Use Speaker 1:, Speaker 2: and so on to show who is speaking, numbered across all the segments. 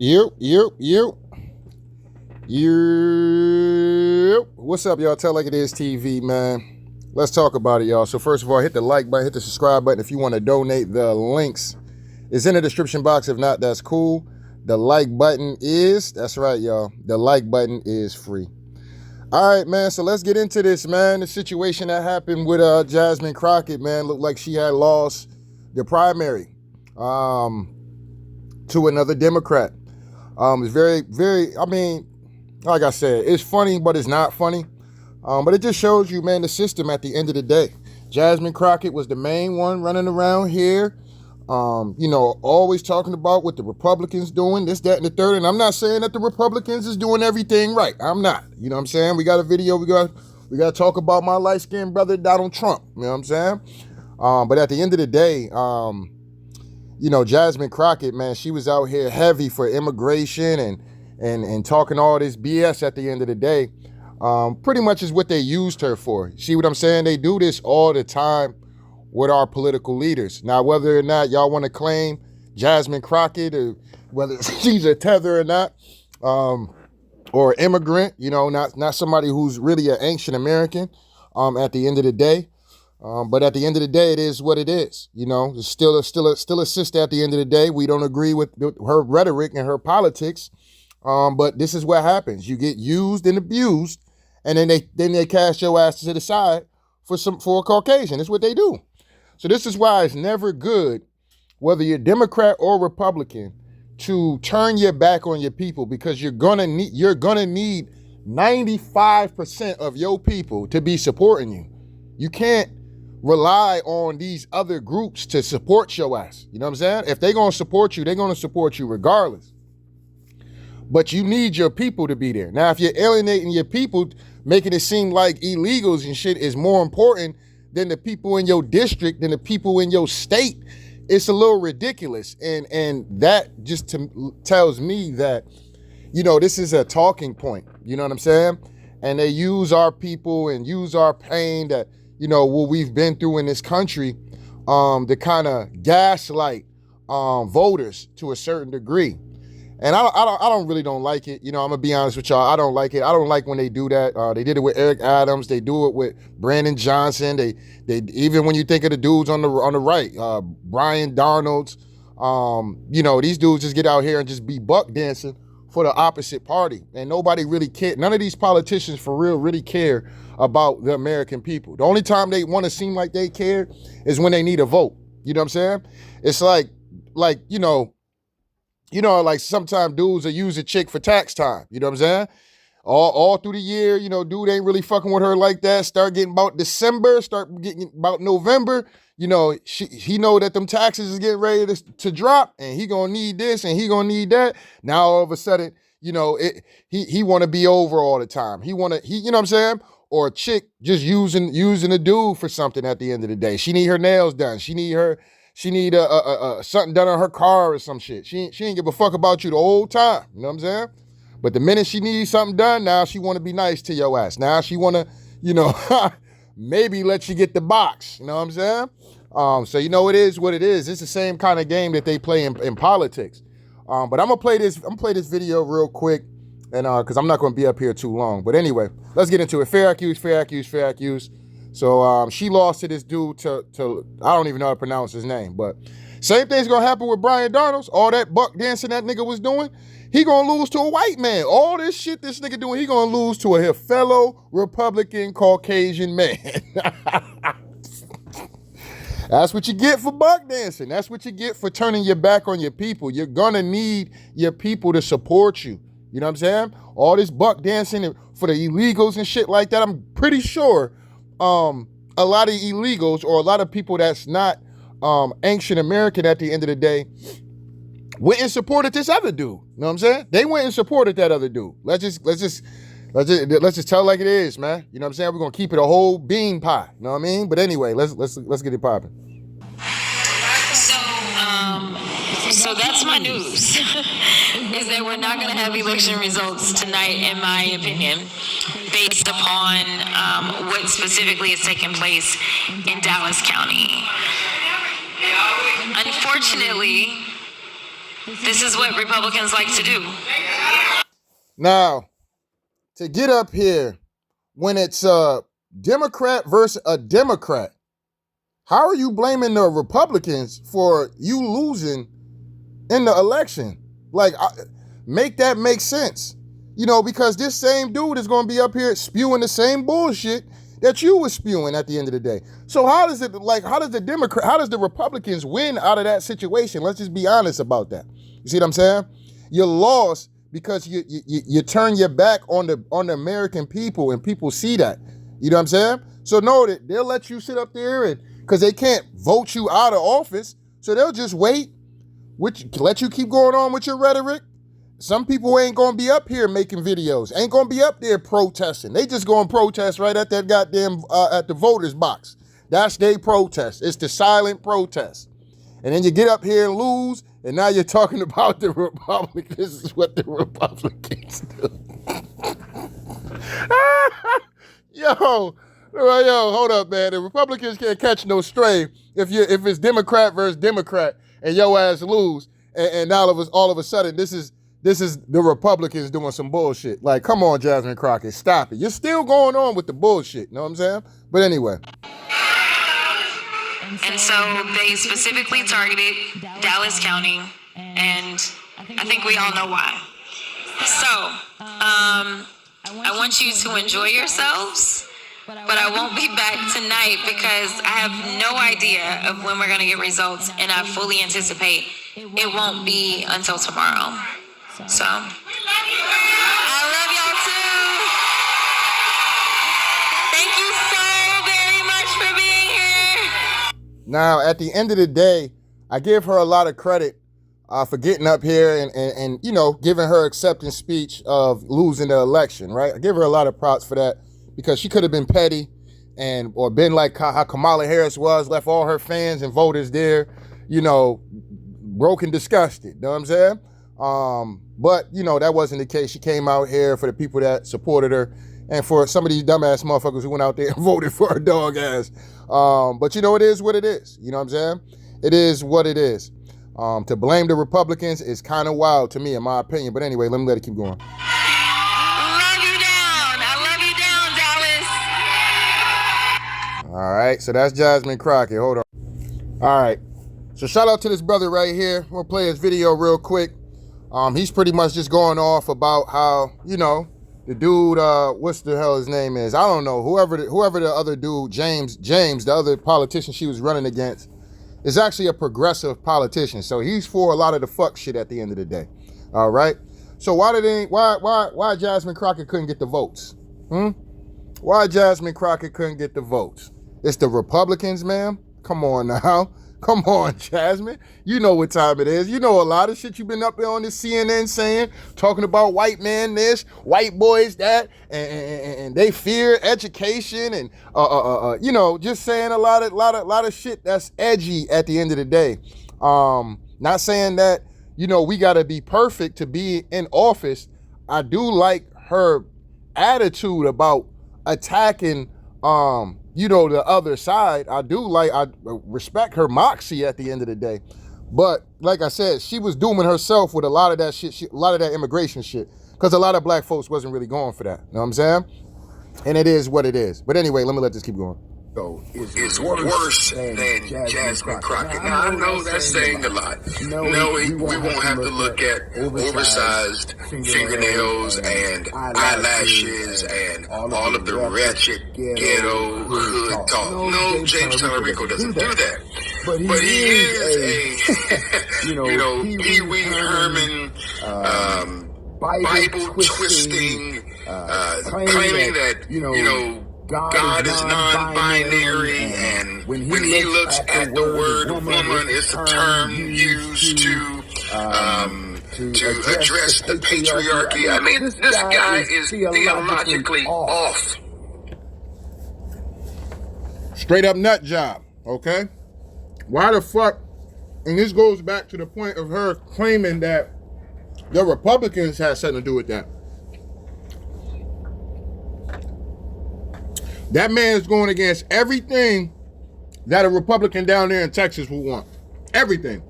Speaker 1: You. What's up, y'all? Tell Like It Is TV, man. Let's talk about it, y'all. So first of all, hit the like button, hit the subscribe button if you want to donate. The links is in the description box. If not, that's cool. The like button that's right, y'all. The like button is free. All right, man. So let's get into this, man. The situation that happened with Jasmine Crockett, man, looked like she had lost the primary to another Democrat. It's very, very, like I said, it's funny, but it's not funny. But it just shows you, man, the system at the end of the day. Jasmine Crockett was the main one running around here, always talking about what the Republicans doing, this, that, and the third. And I'm not saying that the Republicans is doing everything right. I'm not. You know what I'm saying? We got a video. We got to talk about my light-skinned brother, Donald Trump. You know what I'm saying? But at the end of the day, Jasmine Crockett, man, she was out here heavy for immigration and talking all this BS at the end of the day. Pretty much is what they used her for. See what I'm saying? They do this all the time with our political leaders. Now, whether or not y'all want to claim Jasmine Crockett or whether she's a tether or not, or immigrant, not somebody who's really an ancient American at the end of the day. But at the end of the day, it is what it is. It's still a sister at the end of the day. We don't agree with her rhetoric and her politics. But this is what happens. You get used and abused, and then they cast your ass to the side for a Caucasian. That's what they do. So this is why it's never good, whether you're Democrat or Republican, to turn your back on your people, because you're gonna need 95% of your people to be supporting you. You can't rely on these other groups to support your ass. You know what I'm saying? If they're gonna support you, they're gonna support you regardless. But you need your people to be there. Now, if you're alienating your people, making it seem like illegals and shit is more important than the people in your district, than the people in your state, it's a little ridiculous. And that just tells me that, this is a talking point. You know what I'm saying? And they use our people and use our pain that, what we've been through in this country, to kind of gaslight voters to a certain degree. And I don't really like it. I'm gonna be honest with y'all. I don't like it. I don't like when they do that. They did it with Eric Adams. They do it with Brandon Johnson. They even when you think of the dudes on the right, Brian Darnold's, these dudes just get out here and just be buck dancing for the opposite party, and nobody really care. None of these politicians for real really care about the American people. The only time they want to seem like they care is when they need a vote. You know what I'm saying? It's like like sometimes dudes will use a chick for tax time. You know what I'm saying? All through the year, dude ain't really fucking with her like that. Start getting about December, start getting about November. He know that them taxes is getting ready to drop, and he gonna need this and he gonna need that. Now all of a sudden, he want to be over all the time. You know what I'm saying? Or a chick just using a dude for something at the end of the day. She need her nails done. She need something done on her car or some shit. She ain't give a fuck about you the whole time. You know what I'm saying? But the minute she needs something done, now she want to be nice to your ass. Now she want to, maybe let you get the box. You know what I'm saying? So it is what it is. It's the same kind of game that they play in politics. But I'm gonna play this video real quick, and because I'm not gonna be up here too long. But anyway, let's get into it. Fair accused. So she lost to this dude to I don't even know how to pronounce his name, but same thing's gonna happen with Brian Darnold. All that buck dancing that nigga was doing, he gonna lose to a white man. All this shit this nigga doing, he gonna lose to a fellow Republican Caucasian man. That's what you get for buck dancing. That's what you get for turning your back on your people. You're gonna need your people to support you. You know what I'm saying? All this buck dancing for the illegals and shit like that, I'm pretty sure a lot of illegals or a lot of people that's not ancient American at the end of the day went and supported this other dude. You know what I'm saying? They went and supported that other dude. Let's just tell it like it is, man. You know what I'm saying? We're gonna keep it a whole bean pie. You know what I mean? But anyway, let's get it popping.
Speaker 2: So that's my news. Is that we're not going to have election results tonight, in my opinion, based upon what specifically is taking place in Dallas County. Unfortunately, This is what Republicans like to do.
Speaker 1: Now, to get up here when it's a Democrat versus a Democrat, how are you blaming the Republicans for you losing in the election? Like, make that make sense. You know, because this same dude is going to be up here spewing the same bullshit that you were spewing at the end of the day. So how does the Republicans win out of that situation? Let's just be honest about that. You see what I'm saying? You lost because you turn your back on the American people, and people see that. You know what I'm saying? So know that they'll let you sit up there, and because they can't vote you out of office, so they'll just wait, let you keep going on with your rhetoric. Some people ain't gonna be up here making videos, ain't gonna be up there protesting. They just gonna protest right at that goddamn, at the voters box. That's their protest. It's the silent protest. And then you get up here and lose, and now you're talking about the Republicans. This is what the Republicans do. Yo, hold up, man. The Republicans can't catch no stray if it's Democrat versus Democrat and your ass lose, and all of a sudden this is the Republicans doing some bullshit. Like, come on, Jasmine Crockett, stop it. You're still going on with the bullshit, you know what I'm saying? But anyway.
Speaker 2: And so they specifically targeted Dallas County, and I think we all know why. So, I want you to enjoy yourselves, but I won't be back tonight because I have no idea of when we're going to get results, and I fully anticipate it won't be until tomorrow. So, I love y'all too. Thank you so very much for being here.
Speaker 1: Now, at the end of the day, I give her a lot of credit for getting up here and you know, giving her acceptance speech of losing the election, right? I give her a lot of props for that, because she could have been petty or been like how Kamala Harris was, left all her fans and voters there, you know, broke and disgusted, you know what I'm saying? But, you know, that wasn't the case. She came out here for the people that supported her, and for some of these dumbass motherfuckers who went out there and voted for her dog ass. But, you know, it is what it is. You know what I'm saying? It is what it is. To blame the Republicans is kind of wild to me, in my opinion. But anyway, let me let it keep going.
Speaker 2: I love you down.
Speaker 1: All right, so that's Jasmine Crockett. Hold on. All right. So shout out to this brother right here. We'll play his video real quick. He's pretty much just going off about how, you know, the dude, what's the hell his name is? I don't know. Whoever the other dude, James, the other politician she was running against, is actually a progressive politician. So he's for a lot of the fuck shit at the end of the day. All right. So why Jasmine Crockett couldn't get the votes? Why Jasmine Crockett couldn't get the votes? It's the Republicans, ma'am. Come on now. Come on, Jasmine. You know what time it is. You know a lot of shit you've been up there on this CNN saying, talking about white man this, white boys that, and they fear education, and you know, just saying a lot of shit that's edgy at the end of the day. Not saying that, you know, we gotta be perfect to be in office. I do like her attitude about attacking you know, the other side. I respect her moxie at the end of the day. But like I said, she was dooming herself with a lot of that shit, a lot of that immigration shit, because a lot of black folks wasn't really going for that. You know what I'm saying? And it is what it is. But anyway, let me let this keep going.
Speaker 3: Is worse than Jasmine Crockett. Now, I know that's saying a lot. No, we won't have to look at oversized fingernails and eyelashes and all of the ratchet ghetto hood talk. No, James Tallarico doesn't do that. But he is a, you know, Pee Wee Herman, Bible twisting, claiming that, you know, God is non-binary, and when he looks at the word woman, it's a term used to address the patriarchy. I mean, this guy is theologically off.
Speaker 1: Straight up nut job, okay? Why the fuck? And this goes back to the point of her claiming that the Republicans had something to do with that. That man is going against everything that a Republican down there in Texas would want. Everything.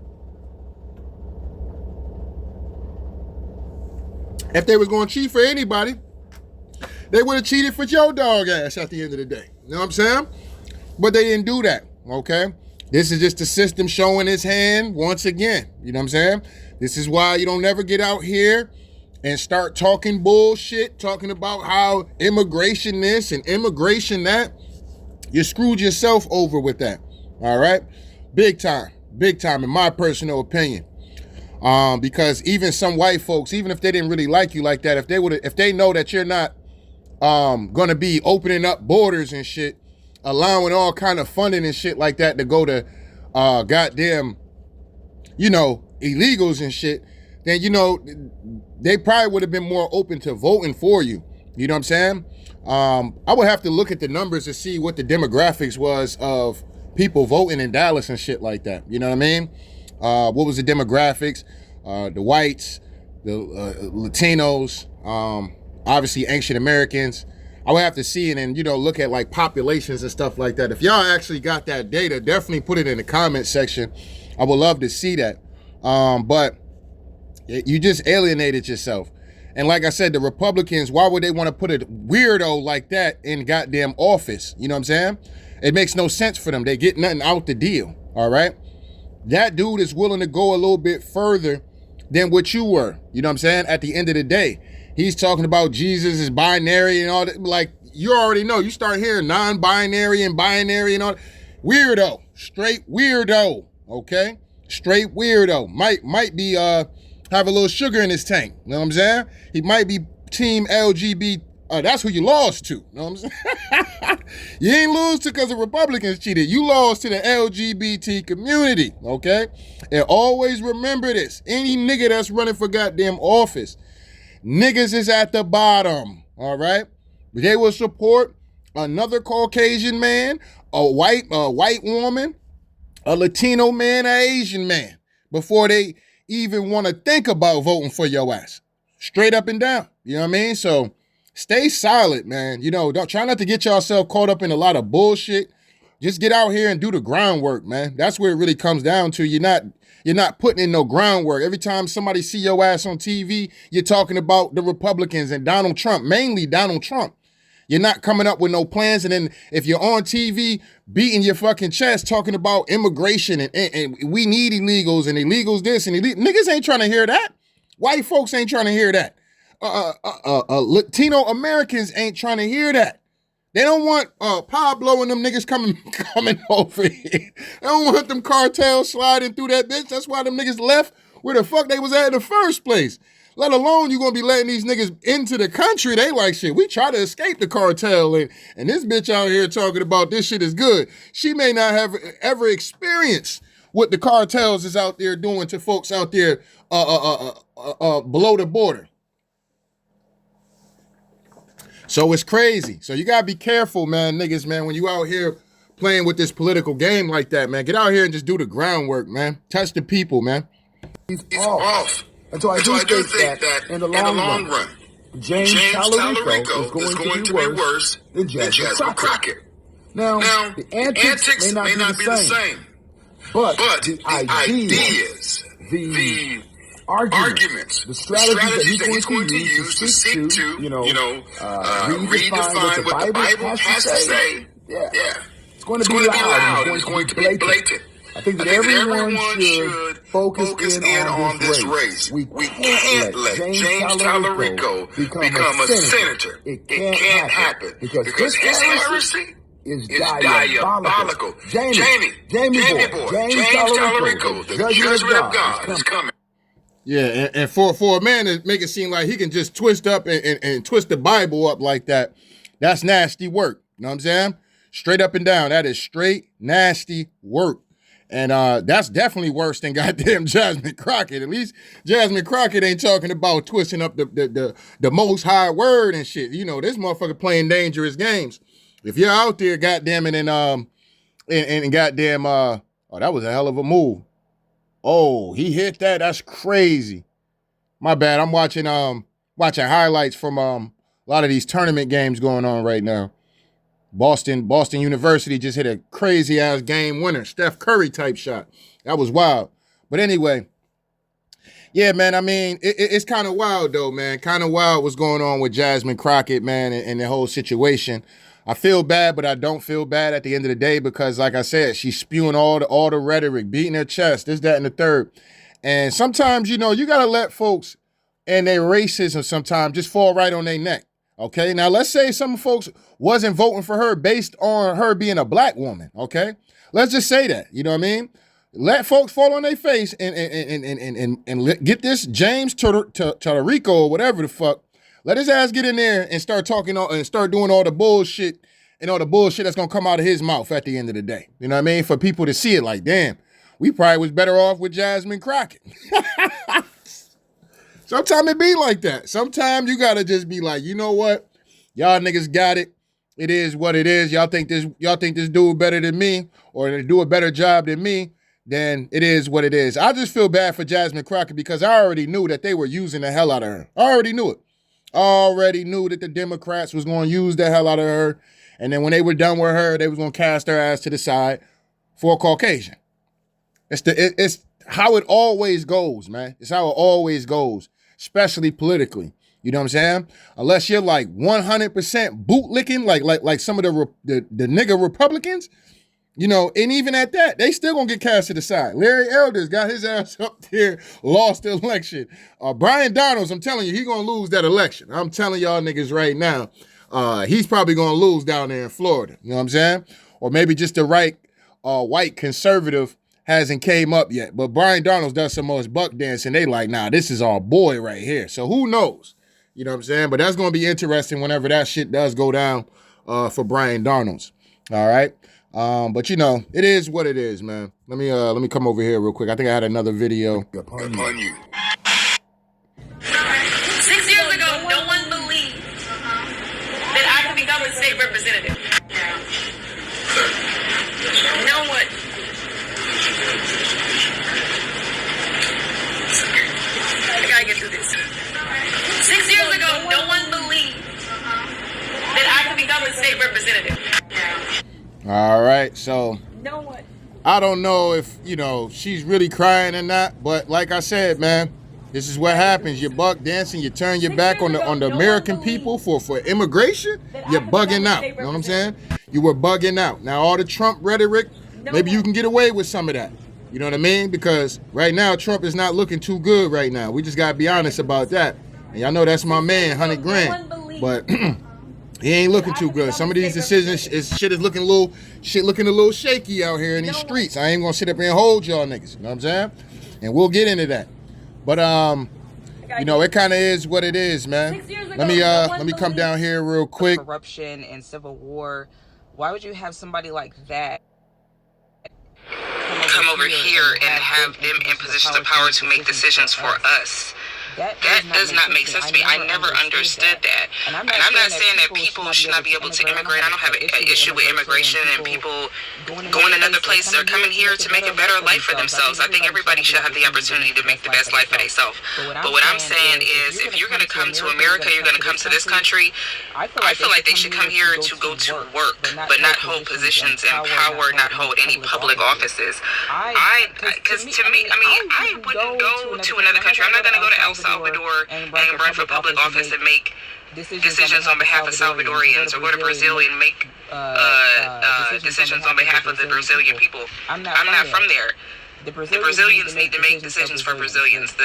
Speaker 1: If they was going to cheat for anybody, they would have cheated for your dog ass at the end of the day. You know what I'm saying? But they didn't do that, okay? This is just the system showing its hand once again. You know what I'm saying? This is why you don't ever get out here and start talking bullshit, talking about how immigration this and immigration that. You screwed yourself over with that, all right? Big time, in my personal opinion. Because even some white folks, even if they didn't really like you like that, if they know that you're not gonna be opening up borders and shit, allowing all kind of funding and shit like that to go to goddamn, illegals and shit, then they probably would have been more open to voting for you. You know what I'm saying? I would have to look at the numbers to see what the demographics was of people voting in Dallas and shit like that. You know what I mean? What was the demographics? The whites, the Latinos, obviously Asian Americans. I would have to see it and, look at like populations and stuff like that. If y'all actually got that data, definitely put it in the comment section. I would love to see that. But you just alienated yourself. And like I said, the Republicans, why would they want to put a weirdo like that in goddamn office? You know what I'm saying? It makes no sense for them. They get nothing out the deal, all right? That dude is willing to go a little bit further than what you were. You know what I'm saying? At the end of the day, he's talking about Jesus is binary and all that. Like, you already know. You start hearing non-binary and binary and all that. Weirdo. Straight weirdo. Okay? Straight weirdo. Might be have a little sugar in his tank. You know what I'm saying? He might be team LGBT. That's who you lost to. You know what I'm saying? You ain't lose to because the Republicans cheated. You lost to the LGBT community, okay? And always remember this. Any nigga that's running for goddamn office, niggas is at the bottom, all right? They will support another Caucasian man, a white woman, a Latino man, an Asian man, before they even want to think about voting for your ass. Straight up and down. You know what I mean? So stay silent, man. Don't try not to get yourself caught up in a lot of bullshit. Just get out here and do the groundwork, man. That's where it really comes down to. You're not putting in no groundwork. Every time somebody see your ass on TV, you're talking about the Republicans and Donald Trump, mainly Donald Trump. You're not coming up with no plans. And then if you're on TV beating your fucking chest talking about immigration and we need illegals and illegals this and niggas ain't trying to hear that. White folks ain't trying to hear that. Latino Americans ain't trying to hear that. They don't want Pablo and them niggas coming over here. They don't want them cartels sliding through that bitch. That's why them niggas left where the fuck they was at in the first place. Let alone you gonna be letting these niggas into the country. They like shit. We try to escape the cartel and this bitch out here talking about this shit is good. She may not have ever experienced what the cartels is out there doing to folks out there below the border. So it's crazy. So you gotta be careful, man, niggas, man, when you out here playing with this political game like that, man. Get out here and just do the groundwork, man. Touch the people, man.
Speaker 3: He's off. And so I do think that in the long run, James Tallarico is going to be worse than Jasmine Crockett. Now, the antics may not be the same, but the ideas, the arguments, the strategies that he's going to use to seek to, redefine what the Bible has to say, it's going to be loud and it's going to be blatant. I think that everyone should focus in on this race. We can't let James Tallarico become a senator. It can't happen because his heresy is diabolical. Jamie boy, James Tallarico, the judgment of God is coming.
Speaker 1: Yeah, and for a man to make it seem like he can just twist up and twist the Bible up like that, that's nasty work. You know what I'm saying? Straight up and down. That is straight nasty work. And that's definitely worse than goddamn Jasmine Crockett. At least Jasmine Crockett ain't talking about twisting up the most high word and shit. This motherfucker playing dangerous games. If you're out there, goddamn it, and goddamn, that was a hell of a move. Oh, he hit that. That's crazy. My bad. I'm watching highlights from a lot of these tournament games going on right now. Boston University just hit a crazy ass game winner, Steph Curry type shot. That was wild. But anyway, Yeah, man. I mean, it's kind of wild though, man. Kind of wild what's going on with Jasmine Crockett, man, and the whole situation. I feel bad, but I don't feel bad at the end of the day because, like I said, she's spewing all the rhetoric, beating her chest, this, that, and the third. And sometimes, you know, you gotta let folks and their racism sometimes just fall right on their neck. Okay. Now let's say some folks wasn't voting for her based on her being a black woman. Okay. Let's just say that. You know what I mean? Let folks fall on their face and get this James Todorico or whatever the fuck. Let his ass get in there and start talking and start doing all the bullshit and all the bullshit that's gonna come out of his mouth at the end of the day. You know what I mean? For people to see it like, damn, we probably was better off with Jasmine Crockett. Sometimes it be like that. Sometimes you gotta just be like, you know what? Y'all niggas got it. It is what it is. Y'all think this dude better than me or they do a better job than me, then it is what it is. I just feel bad for Jasmine Crockett because I already knew that they were using the hell out of her. I already knew it. I already knew that the Democrats was going to use the hell out of her. And then when they were done with her, they was going to cast her ass to the side for a Caucasian. It's how it always goes, man. It's how it always goes, especially politically. You know what I'm saying? Unless you're like 100% bootlicking, like some of the nigga Republicans, you know, and even at that, they still gonna get cast to the side. Larry Elders got his ass up there, lost the election. Brian Donalds, I'm telling you, he gonna lose that election. I'm telling y'all niggas right now, he's probably gonna lose down there in Florida. You know what I'm saying? Or maybe just the right white conservative hasn't came up yet. But Brian Donalds does some most buck dancing. They like, nah, this is our boy right here. So who knows? You know what I'm saying? But that's gonna be interesting whenever that shit does go down for Brian Donalds. All right. But you know, it is what it is, man. Let me come over here real quick. I think I had another video.
Speaker 3: Upon you.
Speaker 2: 6 years ago, no one believed that I could become a state representative. No one. I gotta get through this. 6 years ago, no one believed that I could become a state representative.
Speaker 1: All right, so
Speaker 2: No one.
Speaker 1: I don't know if, you know, she's really crying or not, but like I said, man, this is what happens. You buck dancing, you turn your back on the American people for immigration, you're bugging out. You know what I'm saying? You were bugging out. Now, all the Trump rhetoric, maybe you can get away with some of that. You know what I mean? Because right now, Trump is not looking too good right now. We just got to be honest about that. And y'all know that's my man, 100 grand. But he ain't looking too good. Some of these decisions, shit is looking a little shaky out here in these streets. I ain't gonna sit up here and hold y'all niggas. You know what I'm saying? And we'll get into that. But you know, it kind of is what it is, man. Let me come down here real quick.
Speaker 4: Corruption and civil war. Why would you have somebody like that
Speaker 2: Come over here and have them in positions of power to make decisions for us? That does not make sense to me. I never understood that. And I'm not saying that people should not be able to immigrate. I don't have an issue with immigration and people going another place or coming here to make a better life for themselves. I think everybody should have the opportunity to make the best life for themselves. But what I'm saying is, if you're going to come to America, you're going to come to this country, I feel like they should come here to go to work, but not hold positions in power, not hold any public offices. Because to me, I mean, I wouldn't go to another country. I'm not going to go to El Salvador and run for public office and make decisions on behalf of Salvadorians, or go to Brazil and make decisions on behalf of the Brazilian people. I'm not from there. The Brazilians need to make decisions for Brazilians.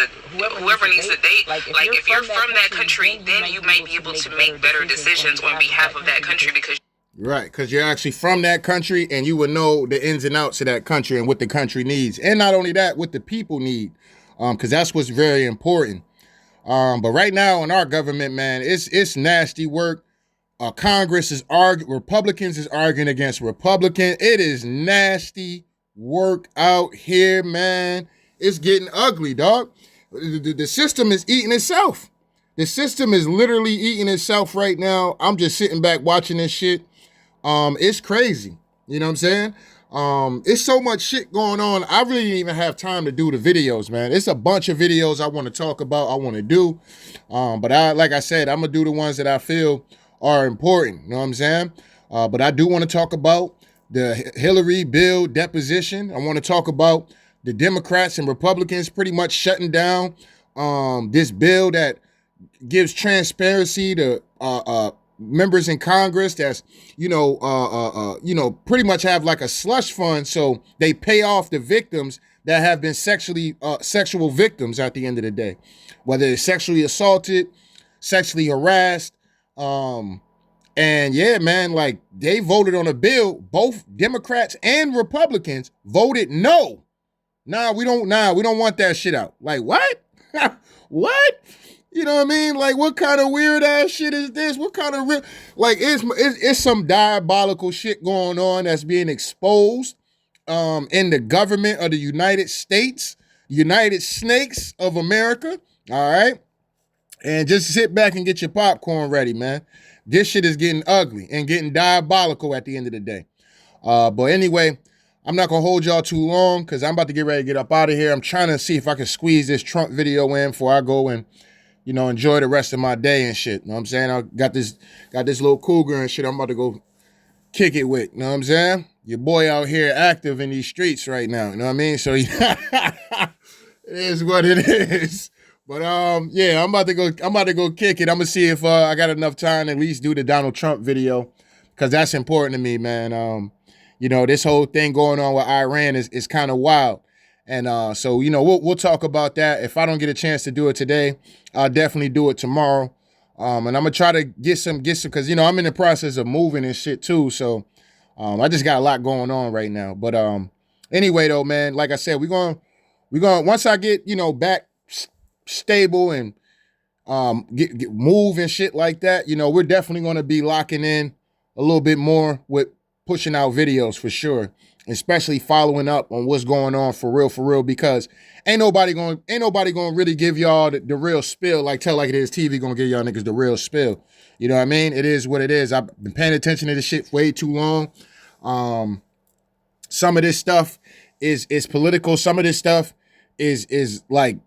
Speaker 2: Whoever needs to date, like if you're from that country, then you might be able to make better decisions on behalf of that country because.
Speaker 1: Right, because you're actually from that country and you would know the ins and outs of that country and what the country needs. And not only that, what the people need, because that's what's very important. But right now in our government, man, it's nasty work. Congress is Republicans is arguing against Republicans. It is nasty work out here, man. It's getting ugly, dog. The system is eating itself. The system is literally eating itself right now. I'm just sitting back watching this shit. It's crazy. You know what I'm saying? It's so much shit going on. I really didn't even have time to do the videos, man. It's a bunch of videos I want to talk about, I want to do. But like I said, I'm going to do the ones that I feel are important. You know what I'm saying? But I do want to talk about the Hillary bill deposition. I want to talk about the Democrats and Republicans pretty much shutting down this bill that gives transparency to members in Congress that's, pretty much have like a slush fund, so they pay off the victims that have been sexual victims at the end of the day, whether they're sexually assaulted, sexually harassed. And yeah, man, like they voted on a bill, both Democrats and Republicans voted no. We don't want that shit out. Like, what? What? You know what I mean? Like, what kind of weird ass shit is this? What kind of it's some diabolical shit going on that's being exposed in the government of the United States, United Snakes of America. All right. And just sit back and get your popcorn ready, man. This shit is getting ugly and getting diabolical at the end of the day. But anyway, I'm not going to hold y'all too long because I'm about to get ready to get up out of here. I'm trying to see if I can squeeze this Trump video in before I go and, enjoy the rest of my day and shit. You know what I'm saying? I got this little cougar and shit I'm about to go kick it with. You know what I'm saying? Your boy out here active in these streets right now. You know what I mean? So it is what it is. But yeah, I'm about to go kick it. I'm gonna see if I got enough time to at least do the Donald Trump video, because that's important to me, man. This whole thing going on with Iran is kind of wild. And so we'll talk about that. If I don't get a chance to do it today, I'll definitely do it tomorrow. And I'm gonna try to get some because I'm in the process of moving and shit too. So I just got a lot going on right now. But anyway though, man, like I said, we're going once I get back stable and get move and shit like that, we're definitely going to be locking in a little bit more with pushing out videos for sure, especially following up on what's going on for real, because ain't nobody going to really give y'all the real spill. Like Tell Like It Is TV going to give y'all niggas the real spill. You know what I mean? It is what it is. I've been paying attention to this shit way too long. Some of this stuff is political. Some of this stuff is like,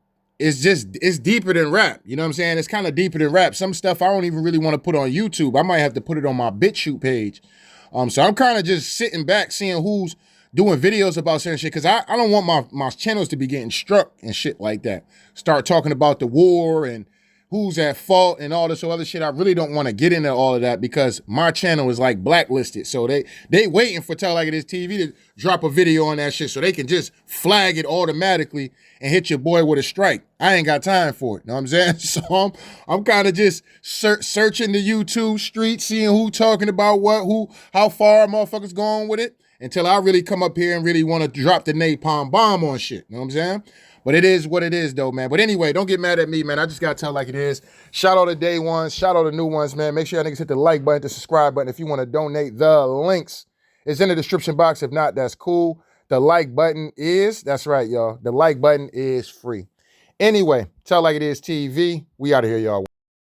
Speaker 1: it's deeper than rap. You know what I'm saying? It's kind of deeper than rap. Some stuff I don't even really want to put on YouTube. I might have to put it on my BitChute page. So I'm kind of just sitting back, seeing who's doing videos about certain shit, because I don't want my channels to be getting struck and shit like that. Start talking about the war and who's at fault and all this other shit. I really don't want to get into all of that because my channel is like blacklisted. So they waiting for Tell Like It Is TV to drop a video on that shit so they can just flag it automatically and hit your boy with a strike. I ain't got time for it. Know what I'm saying? So I'm kind of just searching the YouTube street, seeing who talking about what, how far motherfuckers going with it, until I really come up here and really want to drop the napalm bomb on shit. Know what I'm saying? But it is what it is, though, man. But anyway, don't get mad at me, man. I just got to tell like it is. Shout out to day ones. Shout out to new ones, man. Make sure y'all niggas hit the like button, the subscribe button. If you want to donate, the links is in the description box. If not, that's cool. The like button that's right, y'all. The like button is free. Anyway, Tell Like It Is TV. We out of here, y'all.